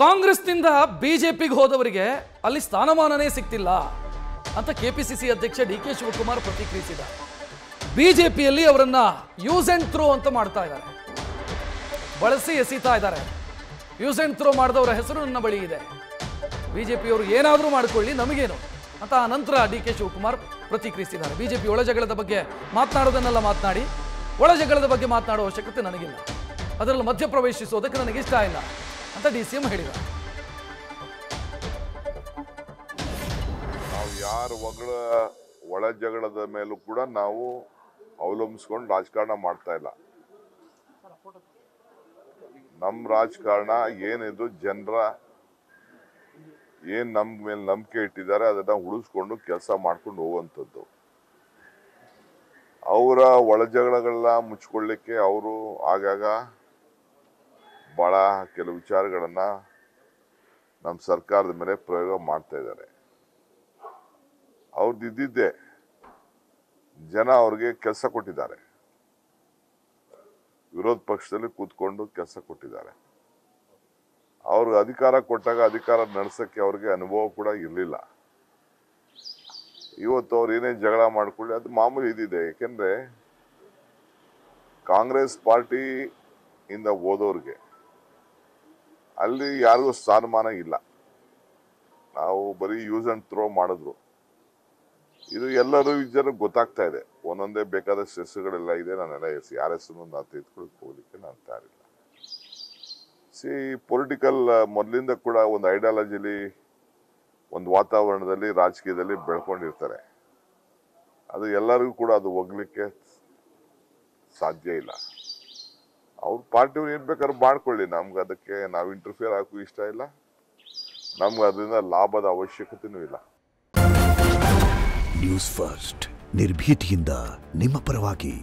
ಕಾಂಗ್ರೆಸ್ನಿಂದ ಬಿಜೆಪಿಗೆ ಹೋದವರಿಗೆ ಅಲ್ಲಿ ಸ್ಥಾನಮಾನನೇ ಸಿಗ್ತಿಲ್ಲ ಅಂತ ಕೆಪಿಸಿಸಿ ಅಧ್ಯಕ್ಷ ಡಿ.ಕೆ. ಶಿವಕುಮಾರ್ ಪ್ರತಿಕ್ರಿಯಿಸಿದ್ದಾರೆ. ಬಿಜೆಪಿಯಲ್ಲಿ ಅವರನ್ನ ಯೂಸ್ ಅಂಡ್ ಥ್ರೋ ಅಂತ ಮಾಡ್ತಾ ಇದ್ದಾರೆ, ಬಳಸಿ ಎಸೀತಾ ಇದ್ದಾರೆ. ಯೂಸ್ ಅಂಡ್ ಥ್ರೋ ಮಾಡಿದವರ ಹೆಸರು ನನ್ನ ಬಳಿ ಇದೆ, ಬಿಜೆಪಿಯವರು ಏನಾದರೂ ಮಾಡಿಕೊಳ್ಳಿ ನಮಗೇನು ಅಂತ ನಂತರ ಡಿ.ಕೆ. ಶಿವಕುಮಾರ್ ಪ್ರತಿಕ್ರಿಯಿಸಿದ್ದಾರೆ. ಬಿಜೆಪಿ ಒಳ ಜಗಳದ ಬಗ್ಗೆ ಮಾತನಾಡೋದನ್ನೆಲ್ಲ ಮಾತನಾಡಿ, ಒಳ ಜಗಳದ ಬಗ್ಗೆ ಮಾತನಾಡುವ ಅವಶ್ಯಕತೆ ನನಗಿಲ್ಲ, ಅದರಲ್ಲಿ ಮಧ್ಯಪ್ರವೇಶಿಸೋದಕ್ಕೆ ನನಗೆ ಇಷ್ಟ ಇಲ್ಲ ಅಂತ ಡಿ.ಸಿ.ಎಂ ಹೇಳಿದ್ದಾರೆ. ನಾವು ಯಾರ ಒಳ ಜಗಳದ ಮೇಲೂ ಕೂಡ ನಾವು ಅವಲಂಬಿಸ್ಕೊಂಡು ರಾಜಕಾರಣ ಮಾಡ್ತಾ ಇಲ್ಲ. ನಮ್ಮ ರಾಜಕಾರಣ ಏನಿದ್ರು ಜನರ ಏನ್ ನಮ್ಮ ಮೇಲೆ ನಂಬಿಕೆ ಇಟ್ಟಿದ್ದಾರೆ ಅದನ್ನ ಉಳಿಸ್ಕೊಂಡು ಕೆಲಸ ಮಾಡ್ಕೊಂಡು ಹೋಗುವಂಥದ್ದು. ಅವರ ಒಳ ಜಗಳಗಳನ್ನ ಮುಚ್ಕೊಳ್ಳಿಕ್ಕೆ ಅವರು ಆಗಾಗ ಬಹಳ ಕೆಲವು ವಿಚಾರಗಳನ್ನ ನಮ್ಮ ಸರ್ಕಾರದ ಮೇಲೆ ಪ್ರಯೋಗ ಮಾಡ್ತಾ ಇದ್ದಾರೆ. ಅವ್ರದ್ದು ಇದ್ದಿದ್ದೆ ಜನ ಅವ್ರಿಗೆ ಕೆಲಸ ಕೊಟ್ಟಿದ್ದಾರೆ, ವಿರೋಧ ಪಕ್ಷದಲ್ಲಿ ಕೂತ್ಕೊಂಡು ಕೆಲಸ ಕೊಟ್ಟಿದ್ದಾರೆ. ಅವ್ರಿಗೆ ಅಧಿಕಾರ ಕೊಟ್ಟಾಗ ಅಧಿಕಾರ ನಡೆಸಕ್ಕೆ ಅವ್ರಿಗೆ ಅನುಭವ ಕೂಡ ಇರಲಿಲ್ಲ. ಇವತ್ತು ಅವ್ರು ಏನೇ ಜಗಳ ಮಾಡ್ಕೊಳ್ಳಿ ಅದು ಮಾಮೂಲಿ ಇದಿದೆ. ಯಾಕೆಂದ್ರೆ ಕಾಂಗ್ರೆಸ್ ಪಾರ್ಟಿ ಇಂದ ಹೋದವ್ರಿಗೆ ಅಲ್ಲಿ ಯಾರಿಗೂ ಸ್ಥಾನಮಾನ ಇಲ್ಲ. ನಾವು ಬರೀ ಯೂಸ್ ಅಂಡ್ ಥ್ರೋ ಮಾಡಿದ್ರು. ಇದು ಎಲ್ಲರೂ ಜನಕ್ಕೆ ಗೊತ್ತಾಗ್ತಾ ಇದೆ. ಒಂದೊಂದೇ ಬೇಕಾದಷ್ಟು ಹೆಸರುಗಳೆಲ್ಲ ಇದೆ, ನಾನೆಲ್ಲ ಯಾರ ಹೆಸರು ನಾನು ತೆಗೆದುಕೊಳ್ಳಿ ಹೋಗ್ಲಿಕ್ಕೆ ನಾನು ತಯಾರಿಲ್ಲ. ಪೊಲಿಟಿಕಲ್ ಮೊದಲಿಂದ ಕೂಡ ಒಂದು ಐಡಿಯಾಲಜಿಲಿ ಒಂದು ವಾತಾವರಣದಲ್ಲಿ ರಾಜಕೀಯದಲ್ಲಿ ಬೆಳ್ಕೊಂಡಿರ್ತಾರೆ. ಅದು ಎಲ್ಲರಿಗೂ ಕೂಡ ಅದು ಹೋಗ್ಲಿಕ್ಕೆ ಸಾಧ್ಯ ಇಲ್ಲ. ಅವ್ರ ಪಾರ್ಟಿಯವ್ರು ಏನ್ ಬೇಕಾದ್ರೂ ಮಾಡ್ಕೊಳ್ಳಿ, ನಮ್ಗೆ ಅದಕ್ಕೆ ನಾವು ಇಂಟರ್ಫಿಯರ್ ಹಾಕೂ ಇಷ್ಟ ಇಲ್ಲ. ನಮ್ಗೆ ಅದರಿಂದ ಲಾಭದ ಅವಶ್ಯಕತೆನೂ ಇಲ್ಲ. ನ್ಯೂಸ್ ಫಸ್ಟ್ ನಿರ್ಭೀತಿಯಿಂದ ನಿಮ್ಮ ಪರವಾಗಿ.